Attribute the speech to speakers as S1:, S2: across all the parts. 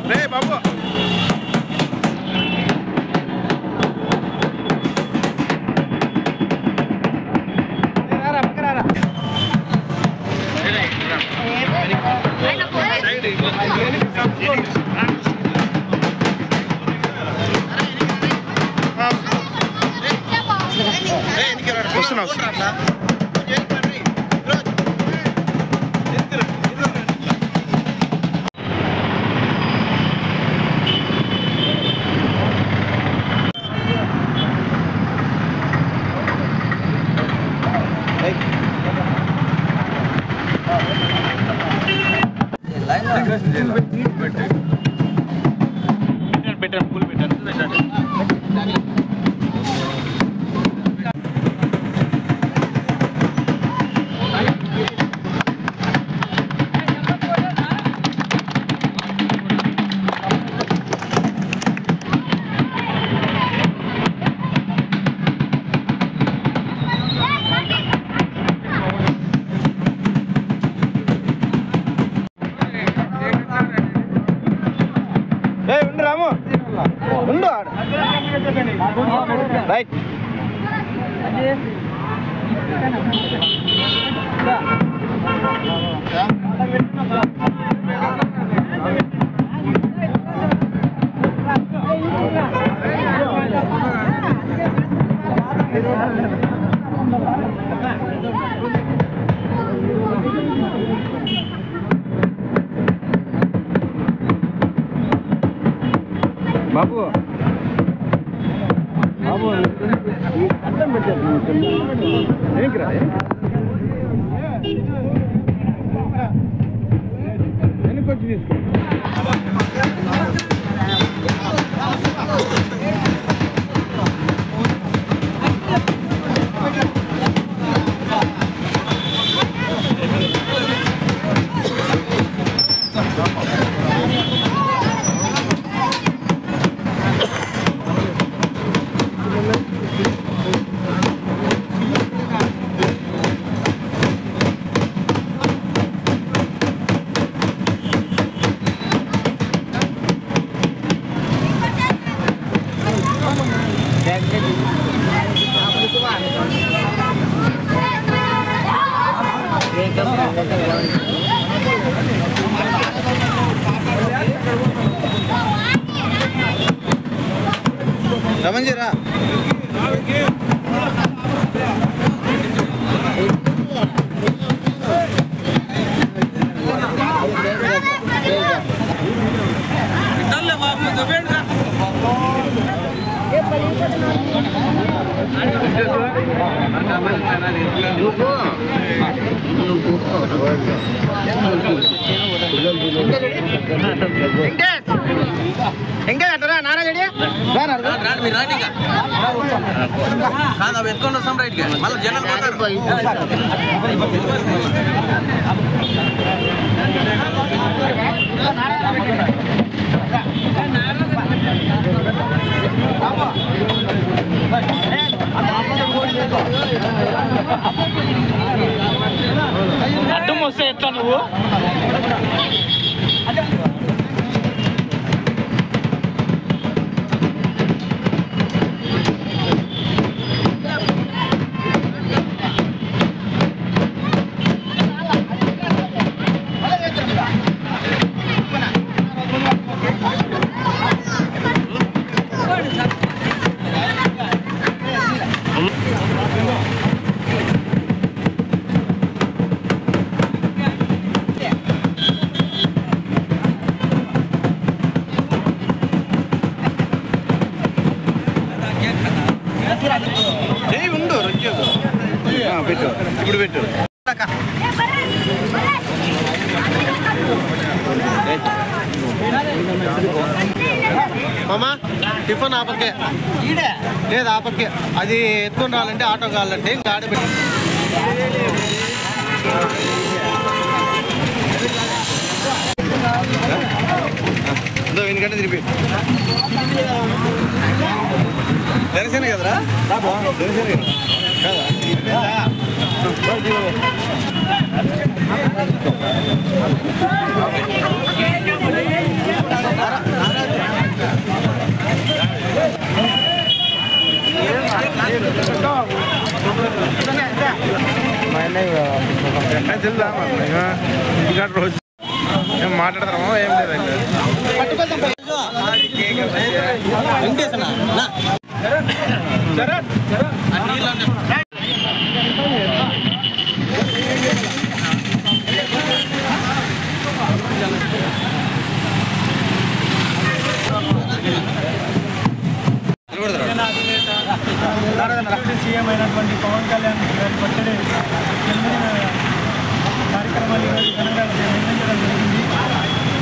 S1: రే బాబు వస్తున్నా పెట్టాను పూలు పెట్టాను రాము ఉండు రైట్ బాబు బాబు అర్థం పెట్టారు ఏంకిరా వెనకొచ్చి తీసుకో రమంజరా ఇంకా అంటారా నారా చెడి కాదు ఎత్తుకొని వస్తాం రైట్గా మళ్ళీ జనాలు అడ్డం వస్తే ఎట్లా నువ్వు ఉండు పెట్టు ఇప్పుడు పెట్టు మామా టిఫిన్ ఆపకే లేదు ఆపకే అది ఎత్తుకొని రావాలంటే ఆటో కావాలంటే ఇంకా ఆడ పెట్టి ఎందుకంటే తిరిగి జనసేన కదరా జనసేన కదా రోజు ఏం మాట్లాడతామో ఏం లేదండి
S2: సీఎం అయినటువంటి పవన్ కళ్యాణ్ గారి బర్త్డే కార్యక్రమాలు ఈరోజు ఘనంగా నిర్వహించడం జరిగింది.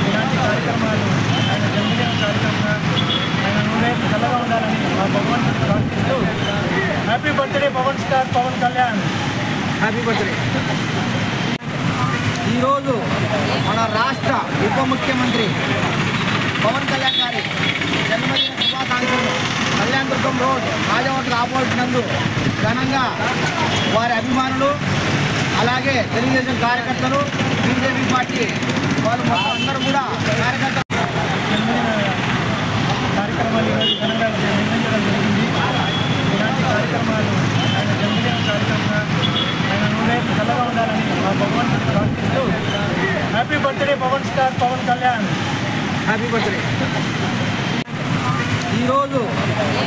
S2: ఇలాంటి కార్యక్రమాలు ఆయన జన్మదిన కార్యక్రమంగా ఆయన నూరేళ్ళు చల్లగా ఉండాలని మా భగవంతుని ప్రార్థిస్తూ happy birthday Pawan star Pawan Kalyan, happy birthday.
S3: ఈరోజు మన రాష్ట్ర ఉప ముఖ్యమంత్రి పవన్ కళ్యాణ్ గారి జన్మదిన శుభాకాంక్షలు కళ్యాణదుర్గం రోడ్ రాజవోటర్ ఆపోజిట్ నందు ఘనంగా వారి అభిమానులు అలాగే తెలుగుదేశం కార్యకర్తలు బీజేపీ పార్టీ వాళ్ళు మొత్తం అందరూ కూడా కార్యకర్తలు
S2: కార్యక్రమాలు ఈరోజు ఘనంగా నిర్వహించడం జరిగింది. ఇలాంటి కార్యక్రమాలు ఆయన జన్మదిన కార్యక్రమంగా ఆయన నూరేళ్ళు చల్లగా ఉండాలని మా భగవంతుని ప్రార్థిస్తూ happy birthday Pawan star Pawan Kalyan,
S3: happy birthday. ఈరోజు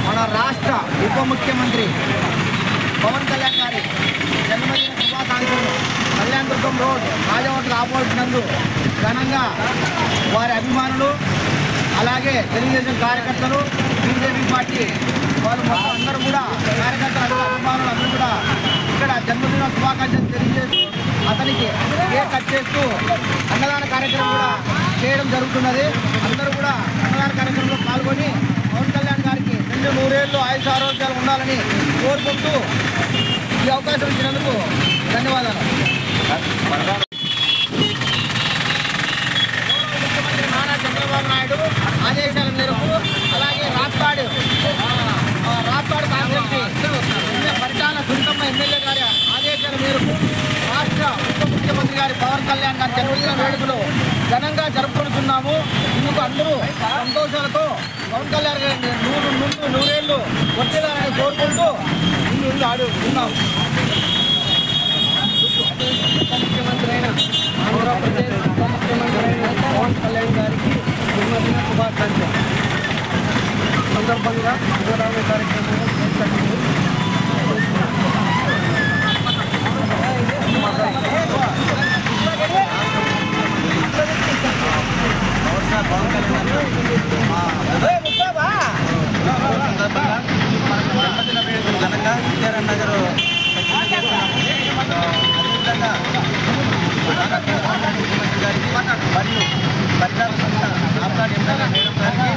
S3: మన రాష్ట్ర ఉప ముఖ్యమంత్రి పవన్ కళ్యాణ్ గారి జన్మదిన శుభాకాంక్షలు కళ్యాణదుర్గం రోడ్ రాజవోటర్ ఆపోజిట్ నందు ఘనంగా వారి అభిమానులు అలాగే తెలుగుదేశం కార్యకర్తలు బీజేపీ పార్టీ వాళ్ళు మొత్తం అందరూ కూడా కార్యకర్తలు అభిమానులు అందరూ కూడా ఇక్కడ జన్మదిన శుభాకాంక్షలు తెలియజేస్తూ అతనికి కేక్ కట్ చేస్తూ అన్నదాన కార్యక్రమం కూడా చేయడం జరుగుతున్నది. అందరూ కూడా అన్నదాన కార్యక్రమంలో పాల్గొని పవన్ కళ్యాణ్ గారికి 200 ఆయుష్ ఆరోగ్యాలు ఉండాలని కోరుకుంటూ ఈ అవకాశం ఇచ్చినందుకు ధన్యవాదాలు. ముఖ్యమంత్రి నారా చంద్రబాబు నాయుడు ఆదేశాల మేరకు అలాగే రాప్తాడు కాంగ్రెస్ పరిటాల సునీతమ్మ ఎమ్మెల్యే గారి ఆదేశాల మేరకు రాష్ట్ర ఉప ముఖ్యమంత్రి గారి పవన్ కళ్యాణ్ గారి జన్మదిన వేడుకలు ఘనంగా జరుపుకుంటున్నాము. ఇందుకు అందరూ సంతోషాలతో పవన్ కళ్యాణ్ గారి నూరేళ్లు వచ్చేదాన్ని కోరుకుంటూ ముందు ఆడుతున్నాము. ఉప ముఖ్యమంత్రి అయిన ఆంధ్రప్రదేశ్ ఉప ముఖ్యమంత్రి అయిన పవన్ కళ్యాణ్ గారికి జన్మదిన శుభాకాంక్షలు సందర్భంగా అన్నదాన కార్యక్రమంలో
S1: జన్మదిన వేడుకలు ఘనంగా విద్యారాయణ నగర్ అదేవిధంగా ముఖ్యమంత్రి గారికి మరియు పరిటాల రాప్తాడు ఎమ్మెల్యే మేడం గారికి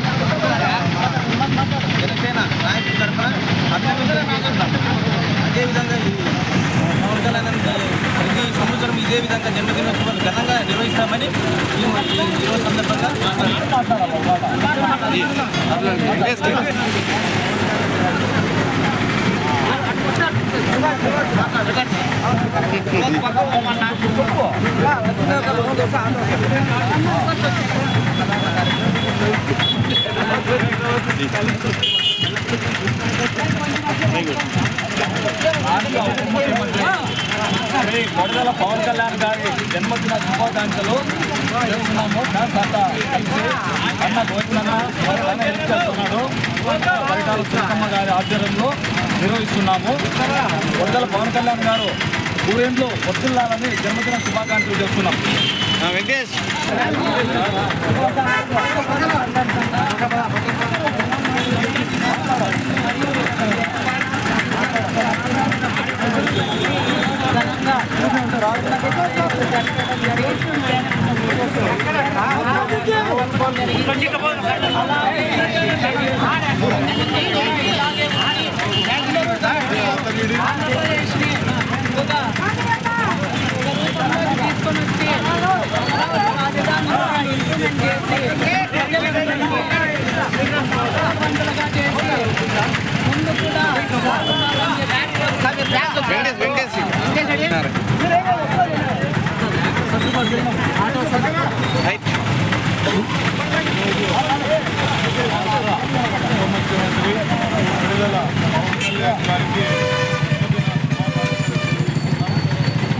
S1: జనసేన నాయకుల తరఫున అభినందనలు తెలియజేస్తున్నాం. అదేవిధంగా ఈ పవన్ కళ్యాణ్ ప్రతి సంవత్సరం ఇదే విధంగా జన్మదినోత్సవాలు ఘనంగా నిర్వహిస్తామని ఈరోజు సందర్భంగా
S2: శ్రీ కొడదల పవన్ కళ్యాణ్ గారి జన్మదిన శుభాకాంక్షలు చేస్తున్నాము. అన్న గోవిందన్న చేస్తున్నాడు పరిటాల సునీతమ్మ గారి ఆధ్వర్యంలో నిర్వహిస్తున్నాము. కొడదల పవన్ కళ్యాణ్ గారు ఊరేంట్లో వర్తిల్లాలని జన్మదిన శుభాకాంక్షలు చేస్తున్నాం.
S1: వెంకటేష్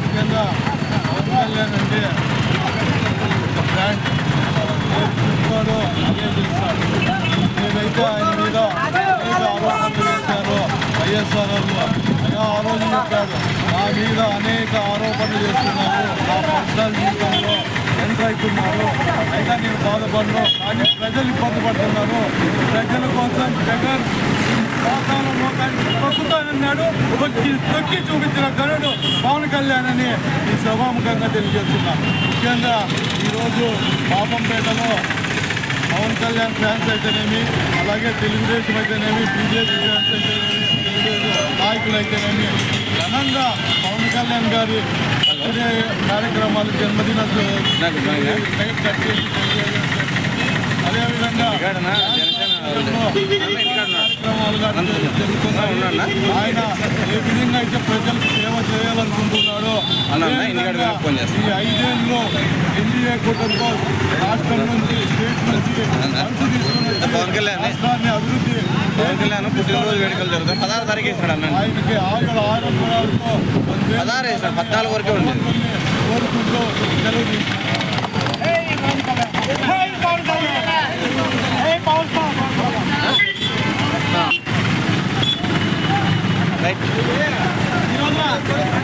S2: ముఖ్యంగా పవన్ కళ్యాణ్ అంటే బ్రాండ్ చూస్తాడో అదే చూస్తాడు. ఏదైతే ఆయన మీద అనేక ఆరోపణలు చేశారో వైఎస్ఆర్ అయ్యా ఆ రోజు చెప్పాడు, నా మీద అనేక ఆరోపణలు చేస్తున్నారు, నా పర్సనల్ జీవితంలో ఎంటర్ అవుతున్నారు, అయినా నేను బాధపడను, కానీ ప్రజలు ఇబ్బంది పడుతున్నారు. ప్రజల కోసం జగన్ పాతాళంలో తొక్కుతానన్నాడు, తొక్కి చూపించిన గనుడు పవన్ కళ్యాణ్ అని ఈ సభాముఖంగా తెలియజేస్తున్నా. ముఖ్యంగా ఈరోజు పాపంపేటలో పవన్ కళ్యాణ్ ఫ్యాన్స్ అయితేనేమి, అలాగే తెలుగుదేశం అయితేనేమి, బీజేపీ ఫ్యాన్స్ అయితేనేమి, తెలుగుదేశం నాయకులు అయితేనేమి ఘనంగా పవన్ కళ్యాణ్ గారి బర్త్డే కార్యక్రమాలు, జన్మదిన అదేవిధంగా కార్యక్రమాలు జరుగుతున్నాయి. ఆయన ఏ విధంగా అయితే ప్రజలకు సేవ చేయాలనుకుంటున్నాడో ఈ 5 ఏళ్ళలో ఎన్డీఏ కూటమితో రాష్ట్రం నుంచి స్టేట్ నుంచి ఫండ్స్ తీసుకుని రాష్ట్రాన్ని అభివృద్ధి
S1: పుట్టినరోజు వేడుకలు జరుగుతాయి. 16 తారీఖు వేసినాడు అన్న.
S2: ఆయనకి ఆయుర ఆరోగ్యాలతో
S1: 16 వేసినాడు, 14 వరకే ఉండేది.
S2: కోరుకుంటూ సెలవు తీసుకున్నాడు.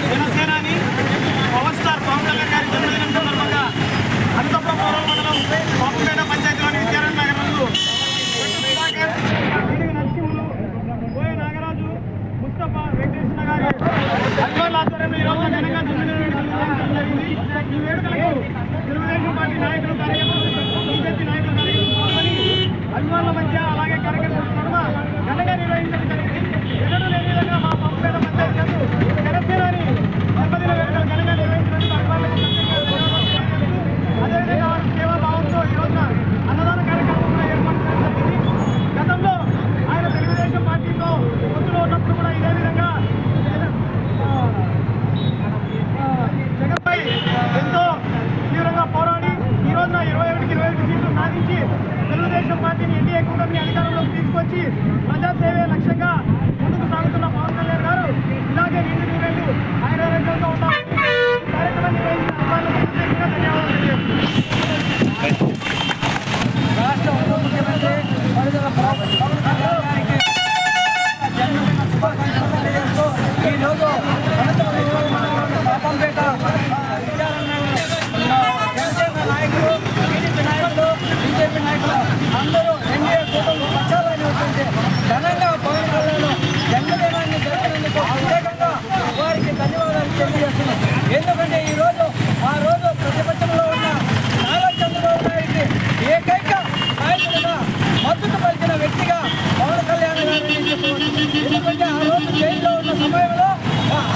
S4: జనసేనాని పవర్ స్టార్ పవన్ కళ్యాణ్ గారి జన్మదినం సందర్భంగా అనంతపురం పౌర మండలం పాపంపేట పంచాయతీలోని విద్యారణ్ నగర్ నందు నరసింహులు, బోయ నాగరాజు, ముస్తఫా, వెంకటేశ్వర గారి అభిమానుల ఆధ్వర్యంలో ఈరోజు ఘనంగా జన్మదిన వేడుకలు నిర్వహించడం జరిగింది. ఈ వేడుకలకు తెలుగుదేశం పార్టీ నాయకులు, కార్యకర్తలు, బీజేపీ నాయకులు, కార్యకర్తలు పాల్గొని అభిమానుల మధ్య అలాగే కార్యకర్తల నడుమ ఘనంగా నిర్వహించడం జరిగింది. ఎన్నడూ లేని విధంగా మా పాపంపేట పంచాయతీ జనసేనాని జన్మదిన వేడుకలు ఘనంగా నిర్వహించినందుకు అభిమానులకు అదేవిధంగా వారి సేవాభావంతో ఈ రోజున అన్నదాన కార్యక్రమం కూడా ఏర్పాటు చేయడం జరిగింది. గతంలో ఆయన తెలుగుదేశం పార్టీతో పొత్తులో ఉన్నప్పుడు కూడా ఇదే విధంగా జగన్పై ఎంతో తీవ్రంగా పోరాడి ఈ రోజున 21కి 21 సీట్లు సాధించి తెలుగుదేశం పార్టీని ఎన్డీఏ కూటమిని అధికారంలోకి తీసుకొచ్చి ప్రజాసేవే లక్ష్యంగా ముందుకు సాగుతున్న పవన్ కళ్యాణ్ గారు ఇలాగే నిండు నూరేళ్లు ఆయన రంగంలో ఉంటారు. కార్యక్రమం నిర్వహించిన అధికారులకు ప్రత్యేకంగా ధన్యవాదాలు తెలియజేస్తున్నాను.
S3: రాష్ట్ర ఉప ముఖ్యమంత్రి పడుదల పవన్ కళ్యాణ్ గారికి జన్మదిన శుభాకాంక్షలు తెలియజేస్తూ ఈరోజు పాపంపేట జనసేన నాయకులు, టీడీపీ నాయకులు, బీజేపీ నాయకులు అందరూ ఎన్డీఏ కూటమి పక్షాలైనటువంటి ఘనంగా పవన్ కళ్యాణ్ జన్మదినాన్ని జరిపినందుకు ప్రత్యేకంగా వారికి ధన్యవాదాలు తెలియజేస్తున్నాం. ఎందుకంటే ఈరోజు ఆ రోజు ప్రతిపక్షంలో ఉన్న నారా చంద్రబాబు నాయుడికి ఏకైక నాయకుడిగా మద్దతు పలికిన వ్యక్తిగా పవన్ కళ్యాణ్ గారిని చెప్పవచ్చు. ఎందుకంటే ఆ రోజు జైల్లో ఉన్న సమయంలో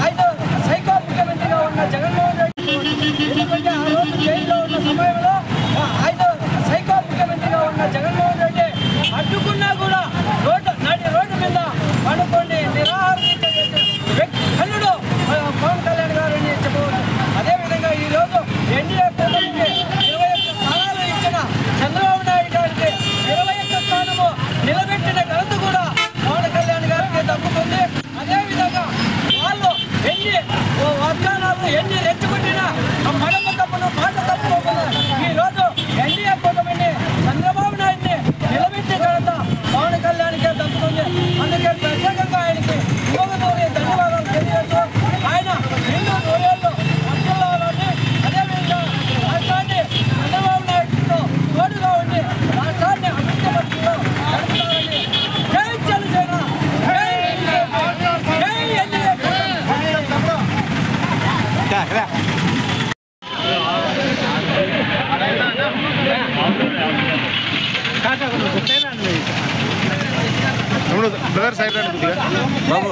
S3: ఆయన సైకో ముఖ్యమంత్రిగా ఉన్న జగన్మోహన్ రెడ్డి, ఎందుకంటే ఆ రోజు జైల్లో ఉన్న సమయంలో ఆయన సైకో ముఖ్యమంత్రిగా ఉన్న జగన్మోహన్ రెడ్డి అడ్డుకున్నా కూడా రోడ్డు మీద పడుకోండి నిరాహార కన్నుడు పవన్ కళ్యాణ్ గారిని చెప్పవచ్చు. అదేవిధంగా ఈరోజు ఎన్డీఏ కూటమికి 21 స్థానాలు ఇచ్చిన చంద్రబాబు నాయుడు గారికి 21 స్థానము నిలబెట్టిన ఘనత కూడా పవన్ కళ్యాణ్ గారికి దక్కుతుంది. అదేవిధంగా వాళ్ళు ఎన్ని రెచ్చుకుంటున్నా మడమ తప్పును మాట తప్పుకోకుండా ఈరోజు ఎన్డీఏ కూటమిని చంద్రబాబు నాయుడిని నిలబెట్టిన ఘనత పవన్ కళ్యాణ్కే దక్కుతుంది. అందుకే ప్రత్యేకంగా ఆయనకి ధన్యవాదాలు తెలియజేస్తూ ఆయన 2 నూరేళ్లు అబ్దుల్లాలోని అదేవిధంగా రాష్ట్రాన్ని చంద్రబాబు నాయుడుతో తోడుగా ఉండి రాష్ట్రాన్ని అభివృద్ధి పథకంలో నడుపుతారని జై జనసేన, జై ఎన్డీఏ
S2: బ్రదర్ సైడ్ రండి కొద్దిగా, బాబు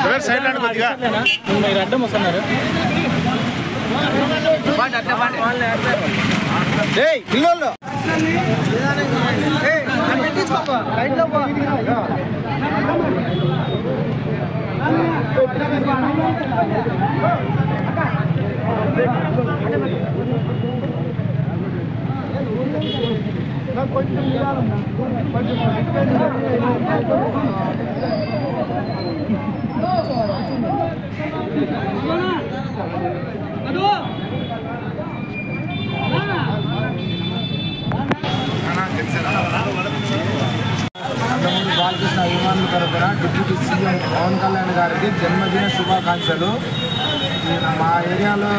S2: బ్రదర్ సైడ్ రండి కొద్దిగా,
S4: మీరు అడ్డం వస్తున్నారు.
S1: పిల్లలు
S5: నందమూరి బాలకృష్ణ అభిమానుల తరపున డిప్యూటీ సీఎం పవన్ కళ్యాణ్ గారికి జన్మదిన శుభాకాంక్షలు. మా ఏరియాలో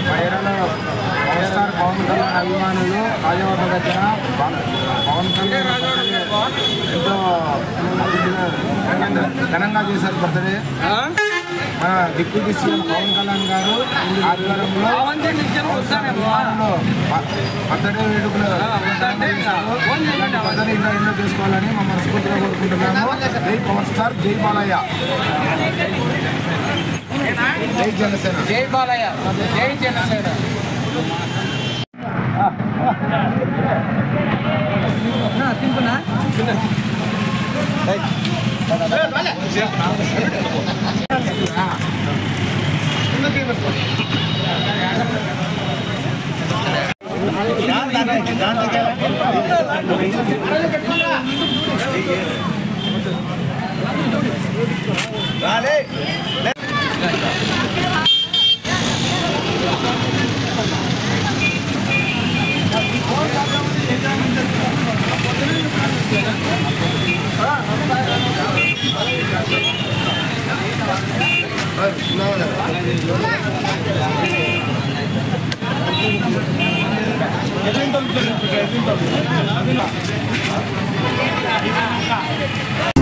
S5: పవర్ స్టార్ పవన్ కళ్యాణ్ అభిమానులు రాజవర్ధ దగ్గర పవన్ కళ్యాణ్ ఎంతో ఘనంగా చేశారు బర్త్డే. మన డిప్యూటీ సీఎం పవన్ కళ్యాణ్ గారు ఆధ్వర్యంలో బర్త్డే వేడుకలు బర్త్డే ఇంకా ఎన్నో చేసుకోవాలని మా మనస్ఫూర్తిగా కోరుకుంటున్నాము. జై పవర్ స్టార్, జై బాలయ్య, జై జనసేన, జై బాలయ్య, జై జనసేన.
S1: No.